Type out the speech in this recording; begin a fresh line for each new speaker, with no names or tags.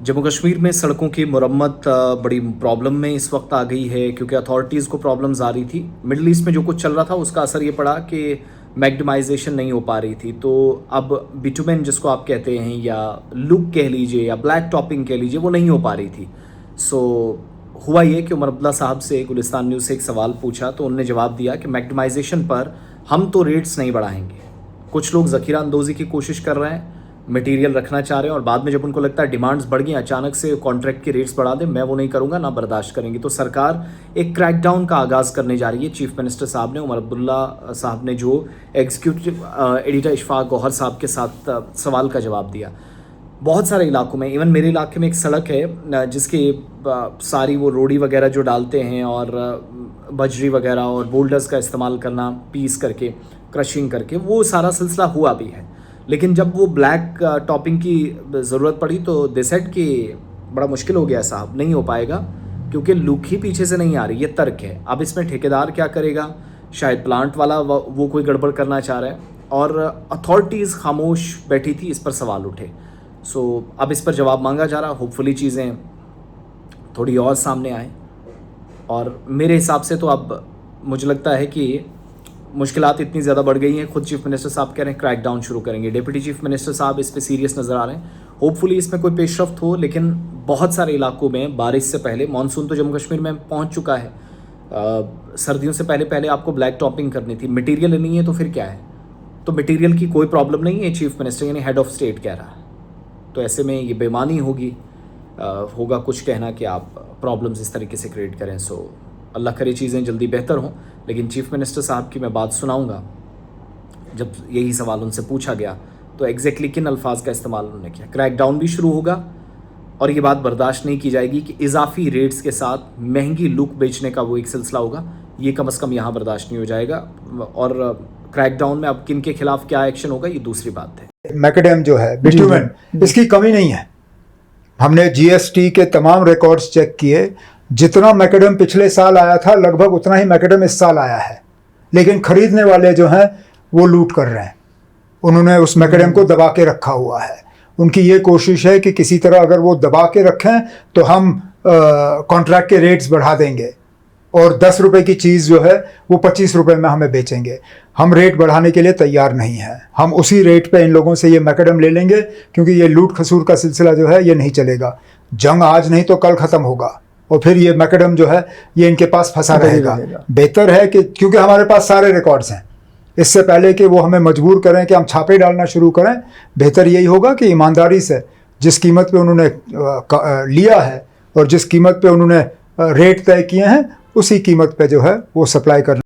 जम्मू कश्मीर में सड़कों की मुरम्मत बड़ी प्रॉब्लम में इस वक्त आ गई है क्योंकि अथॉरिटीज़ को प्रॉब्लम्स आ रही थी। मिडल ईस्ट में जो कुछ चल रहा था उसका असर ये पड़ा कि मैग्नेमाइजेशन नहीं हो पा रही थी, तो अब बिटुमेन जिसको आप कहते हैं या लुक कह लीजिए या ब्लैक टॉपिंग कह लीजिए वो नहीं हो पा रही थी। सो हुआ ये कि उमर अब्दुल्ला साहब से गुलिस्तान न्यूज़ से एक सवाल पूछा तो उन्होंने जवाब दिया कि मैग्नेमाइजेशन पर हम तो रेट्स नहीं बढ़ाएंगे। कुछ लोग ज़ख़ीरा अंदोज़ी की कोशिश कर रहे हैं, मटेरियल रखना चाह रहे हैं और बाद में जब उनको लगता है डिमांड्स बढ़ गई अचानक से कॉन्ट्रैक्ट की रेट्स बढ़ा दें, मैं वो नहीं करूंगा, ना बर्दाश्त करेंगे। तो सरकार एक क्रैकडाउन का आगाज़ करने जा रही है। चीफ मिनिस्टर साहब ने, उमर अब्दुल्ला साहब ने जो एग्जीक्यूटिव एडिटर इशफाक गौहर साहब के साथ सवाल का जवाब दिया। बहुत सारे इलाकों में, इवन मेरे इलाके में एक सड़क है जिसकी सारी वो रोड़ी वगैरह जो डालते हैं और बजरी वगैरह और बोल्डर्स का इस्तेमाल करना पीस करके क्रशिंग करके, वो सारा सिलसिला हुआ भी है। लेकिन जब वो ब्लैक टॉपिंग की ज़रूरत पड़ी तो दे सेड कि बड़ा मुश्किल हो गया साहब, नहीं हो पाएगा क्योंकि लुक ही पीछे से नहीं आ रही, ये तर्क है। अब इसमें ठेकेदार क्या करेगा, शायद प्लांट वाला वो कोई गड़बड़ करना चाह रहा है और अथॉरिटीज़ खामोश बैठी थी, इस पर सवाल उठे। सो अब इस पर जवाब मांगा जा रहा, होपफुली चीज़ें थोड़ी और सामने आए। और मेरे हिसाब से तो अब मुझे लगता है कि मुश्किलात इतनी ज़्यादा बढ़ गई हैं, खुद चीफ मिनिस्टर साहब कह रहे हैं क्रैक डाउन शुरू करेंगे। डिप्टी चीफ मिनिस्टर साहब इस पे सीरियस नज़र आ रहे हैं। होपफुली इसमें कोई पेशरफ्त हो, लेकिन बहुत सारे इलाकों में बारिश से पहले, मानसून तो जम्मू कश्मीर में पहुंच चुका है, सर्दियों से पहले पहले आपको ब्लैक टॉपिंग करनी थी। मटीरियल नहीं है तो फिर क्या है, तो मटीरियल की कोई प्रॉब्लम नहीं है, चीफ मिनिस्टर यानी हेड ऑफ स्टेट कह रहा है। तो ऐसे में ये बेईमानी होगा कुछ कहना कि आप प्रॉब्लम्स इस तरीके से क्रिएट करें। सो अल्लाह करे चीज़ें जल्दी बेहतर हों। लेकिन चीफ मिनिस्टर साहब की मैं बात सुनाऊंगा। जब यही सवाल उनसे पूछा गया तो एग्जैक्टली किन अल्फाज का इस्तेमाल उन्होंने किया। क्रैकडाउन भी शुरू होगा और ये बात बर्दाश्त नहीं की जाएगी कि इजाफी रेट्स के साथ महंगी लुक बेचने का वो एक सिलसिला होगा, ये कम से कम यहाँ बर्दाश्त नहीं हो जाएगा। और क्रैकडाउन में अब किन के खिलाफ क्या एक्शन होगा ये दूसरी बात है।
मैकेडेम जो है, बिटुमेन, इसकी कमी नहीं है। हमने जीएसटी के तमाम रिकॉर्ड्स चेक किए, जितना मैकेडेम पिछले साल आया था लगभग उतना ही मैकेडेम इस साल आया है। लेकिन खरीदने वाले जो हैं वो लूट कर रहे हैं, उन्होंने उस मैकेडेम को दबा के रखा हुआ है। उनकी ये कोशिश है कि किसी तरह अगर वो दबा के रखें तो हम कॉन्ट्रैक्ट के रेट्स बढ़ा देंगे और 10 रुपए की चीज़ जो है वो 25 रुपए में हमें बेचेंगे। हम रेट बढ़ाने के लिए तैयार नहीं हैं। हम उसी रेट पे इन लोगों से ये मैकेडेम ले लेंगे क्योंकि ये लूट खसूर का सिलसिला जो है ये नहीं चलेगा। जंग आज नहीं तो कल ख़त्म होगा और फिर ये मैकेडेम जो है ये इनके पास फंसा रहेगा। बेहतर है कि, क्योंकि हमारे पास सारे रिकॉर्ड्स हैं, इससे पहले कि वो हमें मजबूर करें कि हम छापे डालना शुरू करें, बेहतर यही होगा कि ईमानदारी से जिस कीमत पे उन्होंने लिया है और जिस कीमत पे उन्होंने रेट तय किए हैं उसी कीमत पे जो है वो सप्लाई करना।